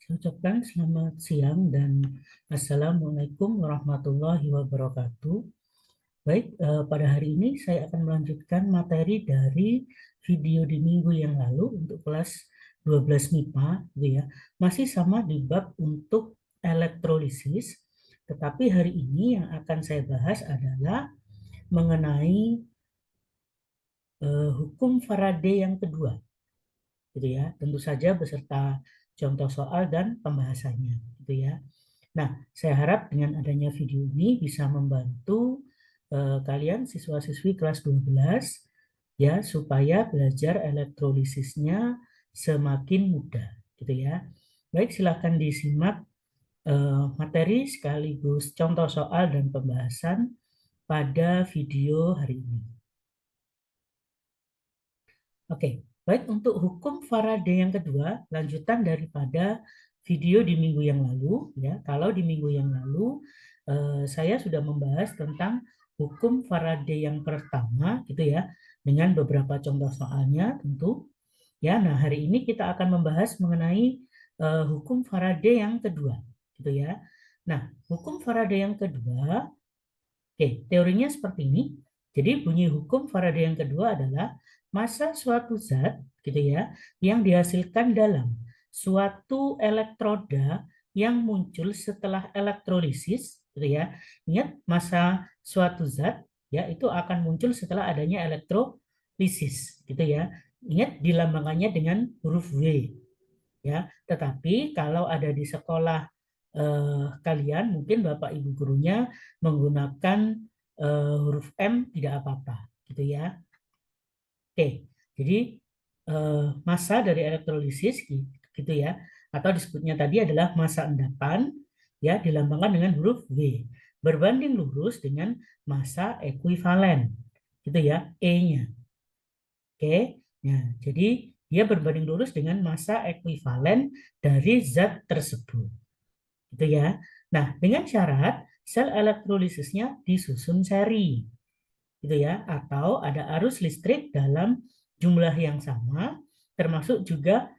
Saya ucapkan selamat siang dan Assalamualaikum warahmatullahi wabarakatuh. Baik, pada hari ini saya akan melanjutkan materi dari video di minggu yang lalu untuk kelas 12 MIPA, gitu ya. Masih sama di bab untuk elektrolisis, tetapi hari ini yang akan saya bahas adalah mengenai hukum Faraday yang kedua, gitu ya. Tentu saja beserta contoh soal dan pembahasannya, gitu ya. Nah, saya harap dengan adanya video ini bisa membantu kalian siswa-siswi kelas 12 ya supaya belajar elektrolisisnya semakin mudah gitu ya. Baik, silakan disimak materi sekaligus contoh soal dan pembahasan pada video hari ini. Oke, baik untuk hukum Faraday yang kedua, lanjutan daripada video di minggu yang lalu, ya. Kalau di minggu yang lalu saya sudah membahas tentang hukum Faraday yang pertama, gitu ya, dengan beberapa contoh soalnya tentu. Ya, nah hari ini kita akan membahas mengenai hukum Faraday yang kedua, gitu ya. Nah, hukum Faraday yang kedua, oke, teorinya seperti ini. Jadi bunyi hukum Faraday yang kedua adalah massa suatu zat, gitu ya, yang dihasilkan dalam suatu elektroda yang muncul setelah elektrolisis, gitu ya. Ingat, massa suatu zat ya itu akan muncul setelah adanya elektrolisis, gitu ya. Ingat dilambangkannya dengan huruf W, ya. Tetapi kalau ada di sekolah kalian, mungkin Bapak Ibu gurunya menggunakan huruf M tidak apa-apa, gitu ya. Oke, jadi massa dari elektrolisis gitu ya, atau disebutnya tadi adalah massa endapan, ya dilambangkan dengan huruf W, berbanding lurus dengan massa ekuivalen, gitu ya, E-nya. Oke, nah jadi dia berbanding lurus dengan massa ekuivalen dari zat tersebut, gitu ya. Nah, dengan syarat sel elektrolisisnya disusun seri, gitu ya, atau ada arus listrik dalam jumlah yang sama, termasuk juga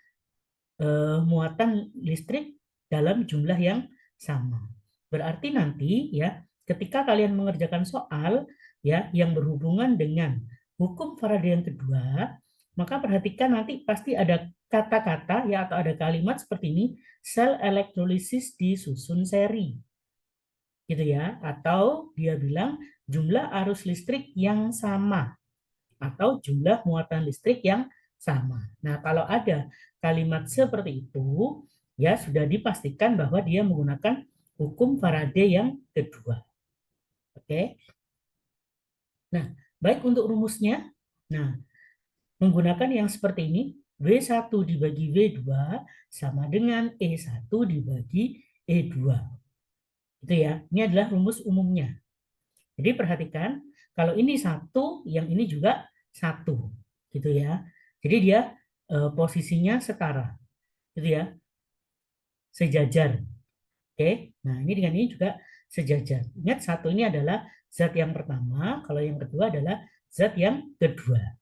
muatan listrik dalam jumlah yang sama. Berarti nanti ya, ketika kalian mengerjakan soal ya yang berhubungan dengan hukum Faraday yang kedua, maka perhatikan nanti pasti ada kata-kata ya atau ada kalimat seperti ini, sel elektrolisis disusun seri, gitu ya, atau dia bilang jumlah arus listrik yang sama atau jumlah muatan listrik yang sama. Nah, kalau ada kalimat seperti itu, ya sudah dipastikan bahwa dia menggunakan hukum Faraday yang kedua. Oke. Nah, baik untuk rumusnya. Nah, menggunakan yang seperti ini, W1 dibagi W2 sama dengan E1 dibagi E2. Itu ya. Ini adalah rumus umumnya. Jadi perhatikan, kalau ini satu, yang ini juga satu, gitu ya. Jadi dia posisinya setara, gitu ya, sejajar. Oke, nah ini dengan ini juga sejajar. Ingat satu ini adalah zat yang pertama, kalau yang kedua adalah zat yang kedua,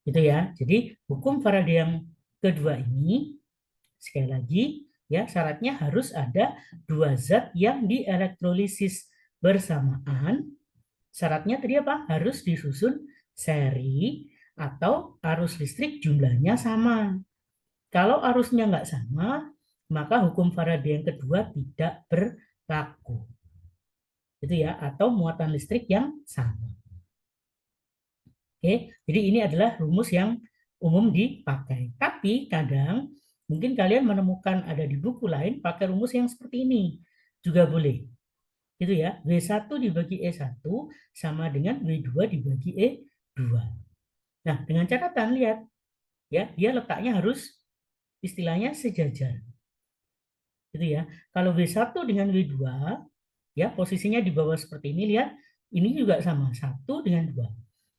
gitu ya. Jadi hukum Faraday yang kedua ini sekali lagi ya syaratnya harus ada dua zat yang dielektrolisis bersamaan. Syaratnya tadi apa? Harus disusun seri atau arus listrik jumlahnya sama. Kalau arusnya nggak sama, maka hukum Faraday yang kedua tidak berlaku. Itu ya, atau muatan listrik yang sama. Oke, jadi ini adalah rumus yang umum dipakai. Tapi kadang mungkin kalian menemukan ada di buku lain pakai rumus yang seperti ini. Juga boleh. Gitu ya, W1 dibagi E1 sama dengan W2 dibagi E2. Nah, dengan catatan lihat ya, dia letaknya harus istilahnya sejajar. Gitu ya. Kalau W1 dengan W2 ya posisinya di bawah seperti ini, lihat ini juga sama, 1 dengan 2.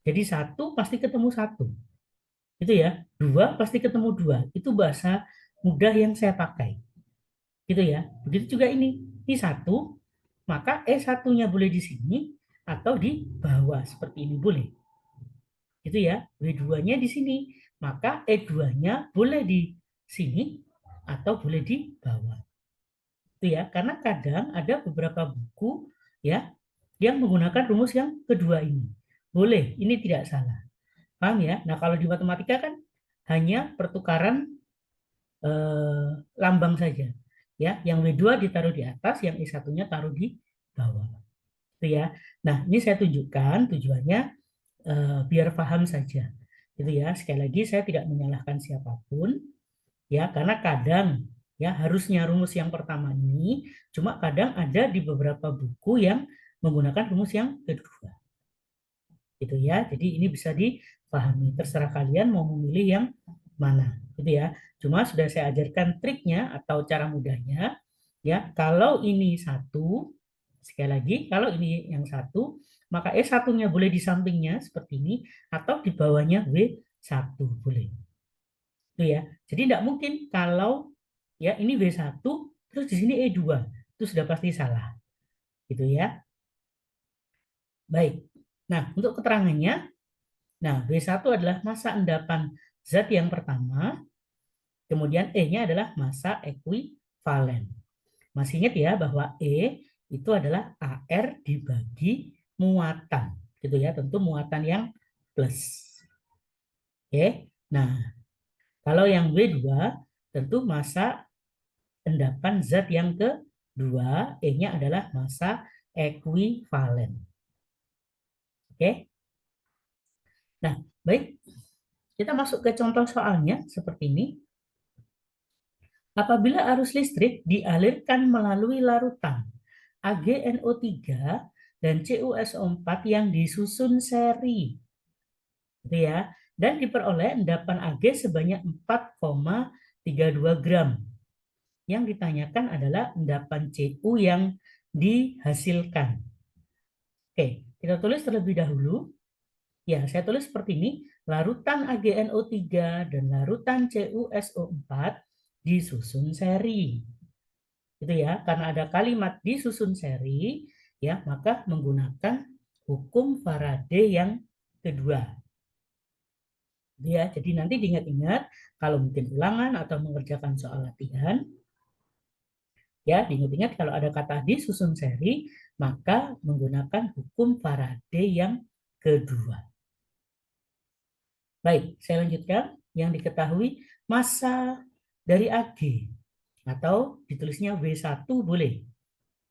Jadi 1 pasti ketemu 1. Itu ya. 2 pasti ketemu 2. Itu bahasa mudah yang saya pakai. Gitu ya. Begitu juga ini. Ini 1, maka E1-nya boleh di sini atau di bawah seperti ini boleh. Gitu ya. W2-nya di sini, maka E2-nya boleh di sini atau boleh di bawah. Itu ya, karena kadang ada beberapa buku ya yang menggunakan rumus yang kedua ini. Boleh, ini tidak salah. Paham ya? Nah, kalau di matematika kan hanya pertukaran lambang saja. Ya, yang W2 ditaruh di atas, yang E1-nya taruh di bawah. Itu ya. Nah, ini saya tunjukkan tujuannya biar paham saja. Gitu ya. Sekali lagi saya tidak menyalahkan siapapun ya, karena kadang ya harusnya rumus yang pertama ini, cuma kadang ada di beberapa buku yang menggunakan rumus yang kedua. Gitu ya. Jadi ini bisa dipahami. Terserah kalian mau memilih yang mana, gitu ya. Cuma sudah saya ajarkan triknya atau cara mudahnya, ya. Kalau ini satu, sekali lagi, kalau ini yang satu, maka E1-nya boleh di sampingnya seperti ini, atau di bawahnya W1 boleh. Itu ya. Jadi tidak mungkin kalau ya ini W1, terus di sini E2, itu sudah pasti salah, gitu ya. Baik. Nah, untuk keterangannya, nah W1 adalah massa endapan zat yang pertama. Kemudian E-nya adalah massa ekuivalen. Masih ingat ya bahwa E itu adalah AR dibagi muatan. Gitu ya, tentu muatan yang plus. Oke. Nah, kalau yang W2 tentu massa endapan zat yang kedua, E-nya adalah massa ekuivalen. Oke. Nah, baik. Kita masuk ke contoh soalnya seperti ini. Apabila arus listrik dialirkan melalui larutan AgNO3 dan CuSO4 yang disusun seri, gitu ya, dan diperoleh endapan Ag sebanyak 4,32 gram. Yang ditanyakan adalah endapan Cu yang dihasilkan. Oke, kita tulis terlebih dahulu. Ya, saya tulis seperti ini. Larutan AgNO3 dan larutan CuSO4 disusun seri. Gitu ya, karena ada kalimat disusun seri, ya, maka menggunakan hukum Faraday yang kedua. Ya, jadi nanti diingat-ingat kalau mungkin ulangan atau mengerjakan soal latihan, ya, diingat-ingat kalau ada kata disusun seri, maka menggunakan hukum Faraday yang kedua. Baik, saya lanjutkan. Yang diketahui massa dari Ag atau ditulisnya W1 boleh.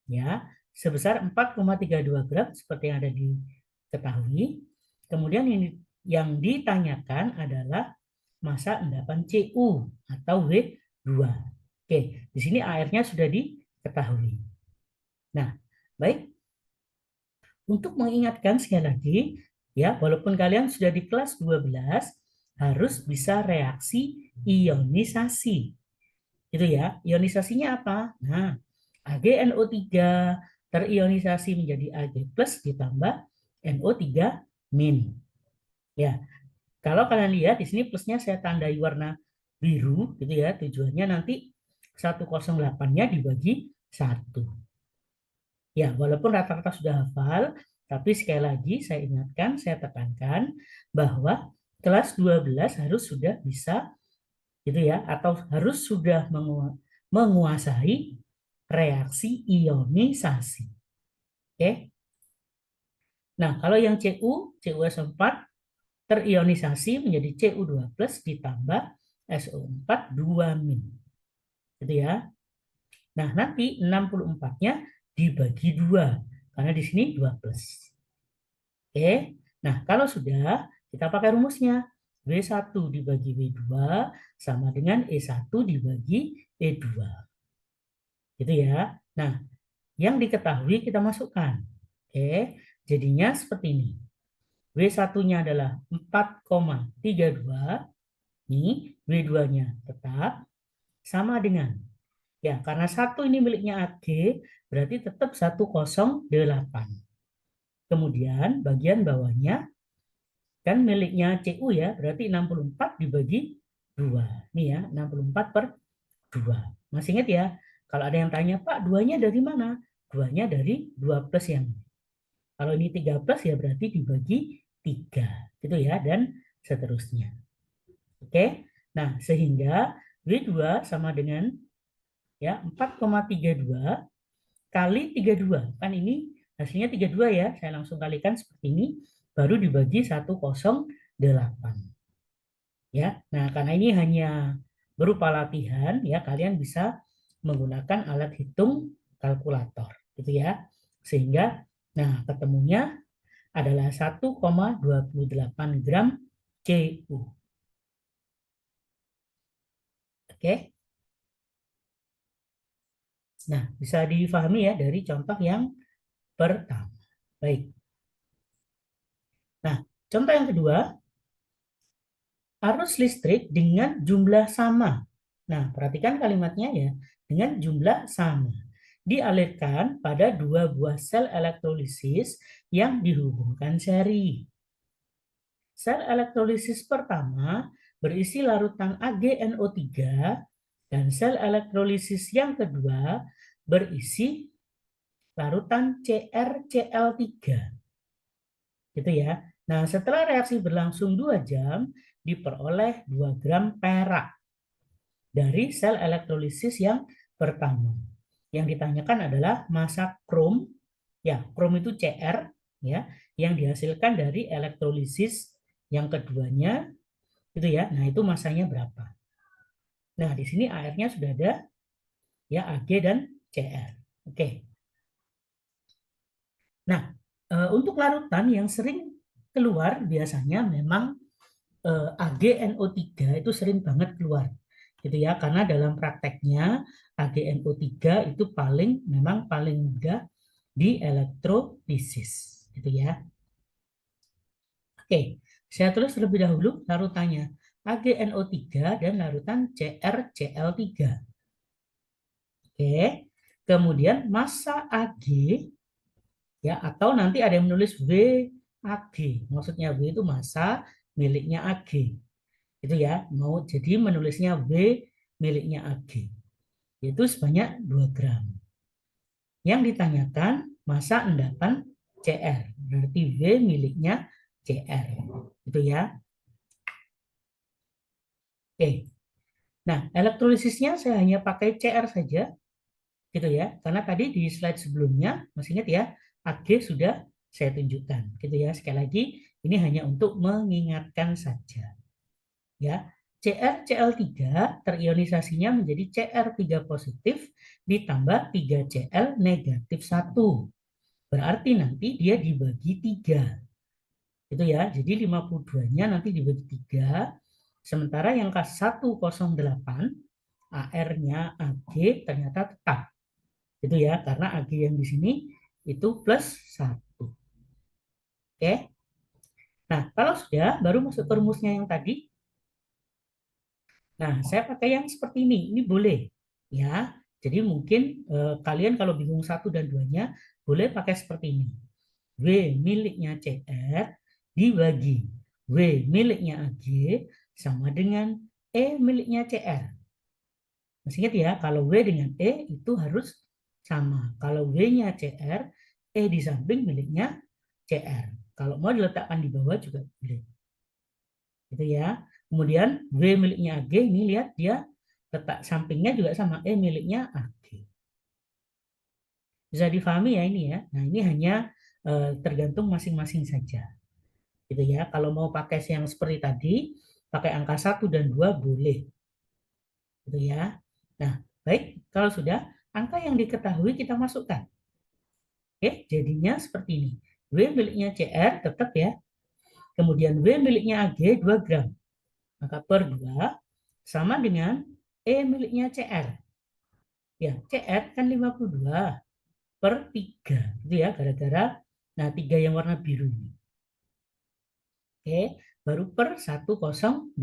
Ya, sebesar 4,32 gram seperti yang ada diketahui. Kemudian yang ditanyakan adalah massa endapan Cu atau W2. Oke, di sini AR-nya sudah diketahui. Nah, baik. Untuk mengingatkan sekali lagi, ya, walaupun kalian sudah di kelas 12, harus bisa reaksi ionisasi. Gitu ya. Ionisasinya apa? Nah, AgNO3 terionisasi menjadi Ag plus ditambah NO3 min. Ya, kalau kalian lihat di sini plusnya saya tandai warna biru, gitu ya. Tujuannya nanti 108-nya dibagi 1. Ya, walaupun rata-rata sudah hafal, tapi sekali lagi saya ingatkan, saya tekankan bahwa kelas 12 harus sudah bisa gitu ya, atau harus sudah menguasai reaksi ionisasi. Oke. Nah, kalau yang CuS4 terionisasi menjadi Cu2 plus ditambah SO4 2-. Gitu ya. Nah, nanti 64-nya dibagi 2 karena di sini 2 plus. Oke. Nah, kalau sudah kita pakai rumusnya. W1 dibagi W2 sama dengan E1 dibagi E2. Gitu ya. Nah, yang diketahui kita masukkan. Oke, jadinya seperti ini. W1-nya adalah 4,32. Ini W2-nya tetap sama dengan, ya, karena 1 ini miliknya Ag, berarti tetap 108. Kemudian bagian bawahnya kan miliknya Cu ya, berarti 64 dibagi 2. Nih ya, 64 per 2. Masih ingat ya? Kalau ada yang tanya, Pak, 2-nya dari mana? 2-nya dari 2 plus yang ini. Kalau ini 3 plus ya berarti dibagi 3. Gitu ya, dan seterusnya. Oke? Nah, sehingga W2 sama dengan ya 4,32 kali 32. Kan ini hasilnya 32 ya. Saya langsung kalikan seperti ini baru dibagi 108. Ya. Nah, karena ini hanya berupa latihan ya, kalian bisa menggunakan alat hitung kalkulator gitu ya. Sehingga nah, ketemunya adalah 1,28 gram Cu. Oke. Nah, bisa difahami ya dari contoh yang pertama. Baik. Nah, contoh yang kedua, arus listrik dengan jumlah sama. Nah, perhatikan kalimatnya ya, dengan jumlah sama. Dialirkan pada dua buah sel elektrolisis yang dihubungkan seri. Sel elektrolisis pertama berisi larutan AgNO3 dan sel elektrolisis yang kedua berisi larutan CrCl3. Gitu ya. Nah, setelah reaksi berlangsung 2 jam, diperoleh 2 gram perak dari sel elektrolisis yang pertama. Yang ditanyakan adalah massa krom, ya, krom itu Cr, ya, yang dihasilkan dari elektrolisis yang keduanya, itu ya. Nah, itu masanya berapa? Nah, di sini airnya sudah ada, ya, Ag dan Cr. Oke. Nah, untuk larutan yang sering keluar biasanya memang AgNO3 itu sering banget keluar gitu ya, karena dalam prakteknya AgNO3 itu memang paling mudah di elektrolisis gitu ya. Oke, saya tulis terlebih dahulu larutannya AgNO3 dan larutan CrCl3. Oke, kemudian massa Ag ya, atau nanti ada yang menulis WAG, maksudnya W itu massa miliknya Ag. Itu ya, mau jadi menulisnya W miliknya Ag. Yaitu sebanyak 2 gram. Yang ditanyakan massa endapan Cr. Berarti W miliknya Cr. Itu ya. Oke. Nah, elektrolisisnya saya hanya pakai Cr saja. Gitu ya. Karena tadi di slide sebelumnya, masih ingat ya, Ag sudah saya tunjukkan. Gitu ya. Sekali lagi, ini hanya untuk mengingatkan saja. Ya, CrCl3 terionisasinya menjadi Cr3 positif ditambah 3Cl negatif 1. Berarti nanti dia dibagi 3. Itu ya, jadi 52-nya nanti dibagi 3. Sementara yang K108, AR-nya Ag ternyata tetap. Itu ya, karena Ag yang di sini itu plus 1. Oke. Nah, kalau sudah, baru masuk ke rumusnya yang tadi. Nah, saya pakai yang seperti ini. Ini boleh. Ya, jadi mungkin kalian kalau bingung 1 dan 2-nya, boleh pakai seperti ini. W miliknya CR dibagi W miliknya Ag sama dengan E miliknya CR. Masih ingat ya, kalau W dengan E itu harus sama. Kalau W-nya CR, E di samping miliknya CR. Kalau mau diletakkan di bawah juga boleh. Gitu ya. Kemudian W miliknya Ag, ini lihat dia letak sampingnya juga sama, E miliknya Ag. Bisa difahami ya ini ya. Nah, ini hanya tergantung masing-masing saja. Gitu ya. Kalau mau pakai yang seperti tadi, pakai angka 1 dan 2 boleh. Gitu ya. Nah, baik, kalau sudah angka yang diketahui kita masukkan. Oke, jadinya seperti ini. W miliknya CR tetap ya. Kemudian W miliknya Ag 2 gram. Maka per 2 sama dengan E miliknya CR. Ya, CR kan 52 per 3. Itu ya, gara-gara nah 3 yang warna biru ini. Oke, baru per 108.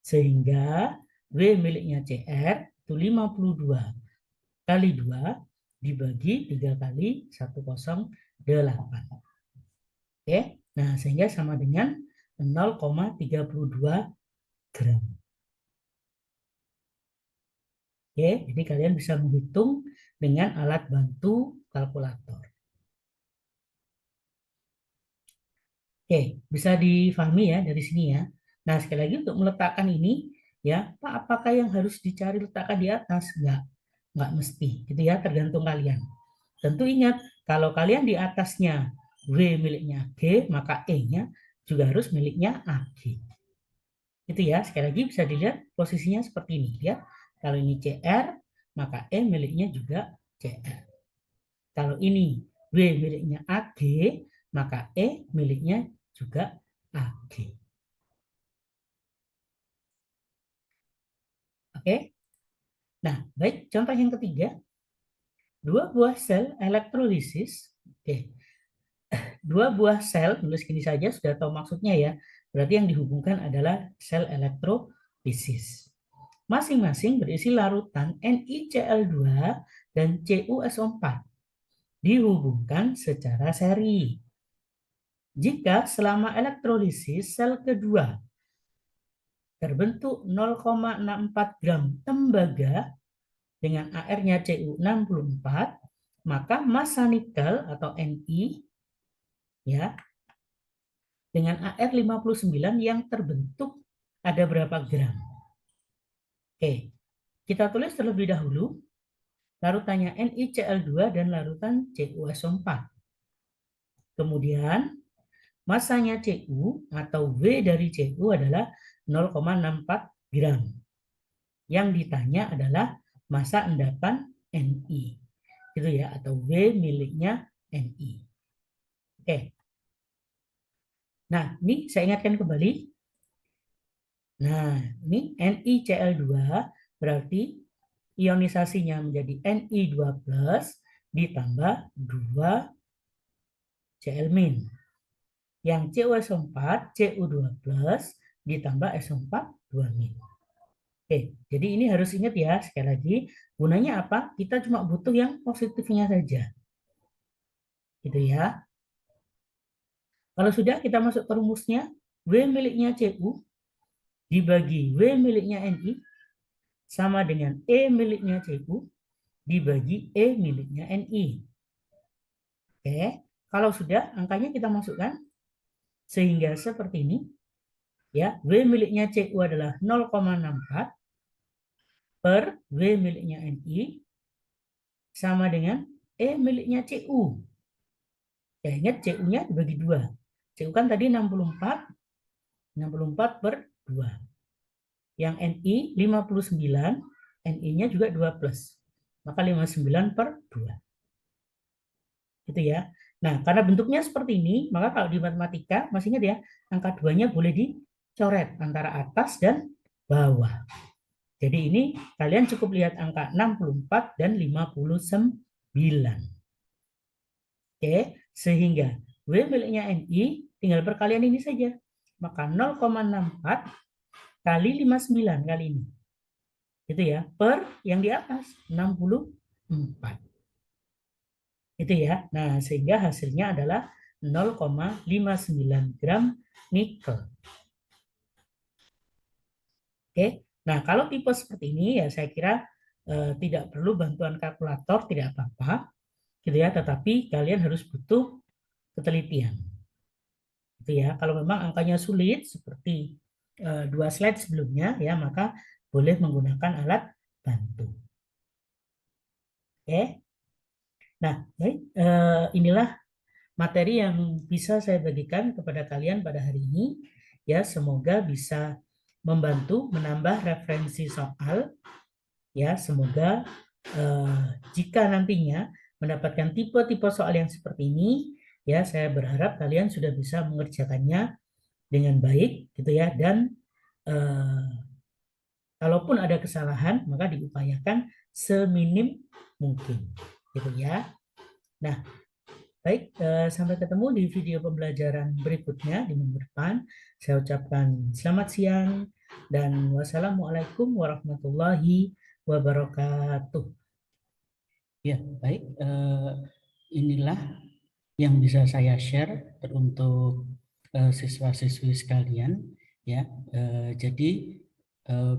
Sehingga W miliknya CR itu 52 kali 2 dibagi 3 kali 108. Oke, nah sehingga sama dengan 0,32 gram. Oke, jadi kalian bisa menghitung dengan alat bantu kalkulator. Oke, bisa difahami ya dari sini ya. Nah, sekali lagi untuk meletakkan ini, ya, Pak, apakah yang harus dicari letakkan di atas? Enggak mesti, gitu ya, tergantung kalian. Tentu ingat, kalau kalian di atasnya W miliknya G, maka E-nya juga harus miliknya AG. Itu ya, sekali lagi bisa dilihat posisinya seperti ini ya. Kalau ini CR, maka E miliknya juga CR. Kalau ini W miliknya AG, maka E miliknya juga AG. Oke? Nah, baik, contoh yang ketiga. Dua buah sel elektrolisis. Oke. Dua buah sel, tulis gini saja sudah tahu maksudnya ya. Berarti yang dihubungkan adalah sel elektrolisis. Masing-masing berisi larutan NiCl2 dan CuSO4 dihubungkan secara seri. Jika selama elektrolisis sel kedua terbentuk 0,64 gram tembaga dengan AR-nya Cu64, maka massa nikel atau Ni ya dengan AR 59 yang terbentuk ada berapa gram? Oke, kita tulis terlebih dahulu larutannya NiCl2 dan larutan CuSO4. Kemudian masanya Cu atau W dari Cu adalah 0,64 gram. Yang ditanya adalah massa endapan Ni. Gitu ya, atau W miliknya Ni. Oke. Nah, ini saya ingatkan kembali. Nah, ini NiCl2 berarti ionisasinya menjadi Ni2+ ditambah 2 Cl-. Yang CuSO4, Cu2+ ditambah SO4 2-. Oke, jadi ini harus ingat ya, sekali lagi, gunanya apa? Kita cuma butuh yang positifnya saja. Gitu ya. Kalau sudah, kita masuk ke rumusnya. W miliknya Cu dibagi W miliknya Ni sama dengan E miliknya Cu dibagi E miliknya Ni. Oke, kalau sudah, angkanya kita masukkan. Sehingga seperti ini. Ya, W miliknya Cu adalah 0,64 per W miliknya Ni sama dengan E miliknya Cu. Ya, ingat Cu-nya dibagi 2. Cu kan tadi 64 per 2. Yang Ni 59, Ni-nya juga 2+. Maka 59 per 2. Gitu ya. Nah, karena bentuknya seperti ini, maka kalau di matematika, masih ingat ya, angka 2-nya boleh dicoret antara atas dan bawah. Jadi ini kalian cukup lihat angka 64 dan 59. Oke, sehingga W miliknya Ni tinggal perkalian ini saja. Maka 0,64 kali 59 kali ini. Itu ya, per yang di atas 64. Itu ya. Nah, sehingga hasilnya adalah 0,59 gram nikel. Oke. Nah, kalau tipe seperti ini ya saya kira tidak perlu bantuan kalkulator, tidak apa-apa. Gitu ya, tetapi kalian harus butuh ketelitian. Gitu ya. Kalau memang angkanya sulit seperti 2 slide sebelumnya ya, maka boleh menggunakan alat bantu. Oke. Nah, baik, inilah materi yang bisa saya bagikan kepada kalian pada hari ini. Ya, semoga bisa membantu menambah referensi soal. Ya, semoga jika nantinya mendapatkan tipe-tipe soal yang seperti ini, ya saya berharap kalian sudah bisa mengerjakannya dengan baik, gitu ya. Dan kalaupun ada kesalahan, maka diupayakan seminim mungkin, gitu ya. Nah, baik, sampai ketemu di video pembelajaran berikutnya di minggu depan. Saya ucapkan selamat siang dan wassalamualaikum warahmatullahi wabarakatuh. Ya, baik. Inilah yang bisa saya share untuk siswa-siswi sekalian. Ya, jadi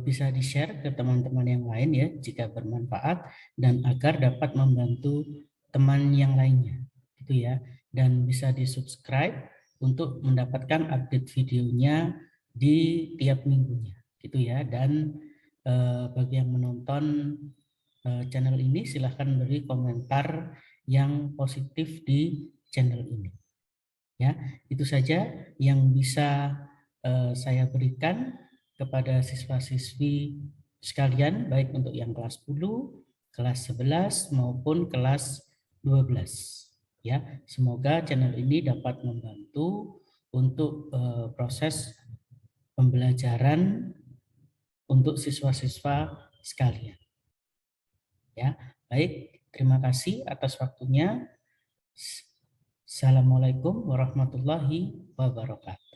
bisa di-share ke teman-teman yang lain ya jika bermanfaat dan agar dapat membantu teman yang lainnya. Gitu ya. Dan bisa di-subscribe untuk mendapatkan update videonya di tiap minggunya. gitu ya. Dan bagi yang menonton channel ini silahkan beri komentar yang positif di channel ini. Ya, itu saja yang bisa saya berikan kepada siswa-siswi sekalian, baik untuk yang kelas 10, kelas 11 maupun kelas 12. Ya, semoga channel ini dapat membantu untuk proses pembelajaran untuk siswa-siswa sekalian. Ya, baik, terima kasih atas waktunya. Assalamualaikum warahmatullahi wabarakatuh.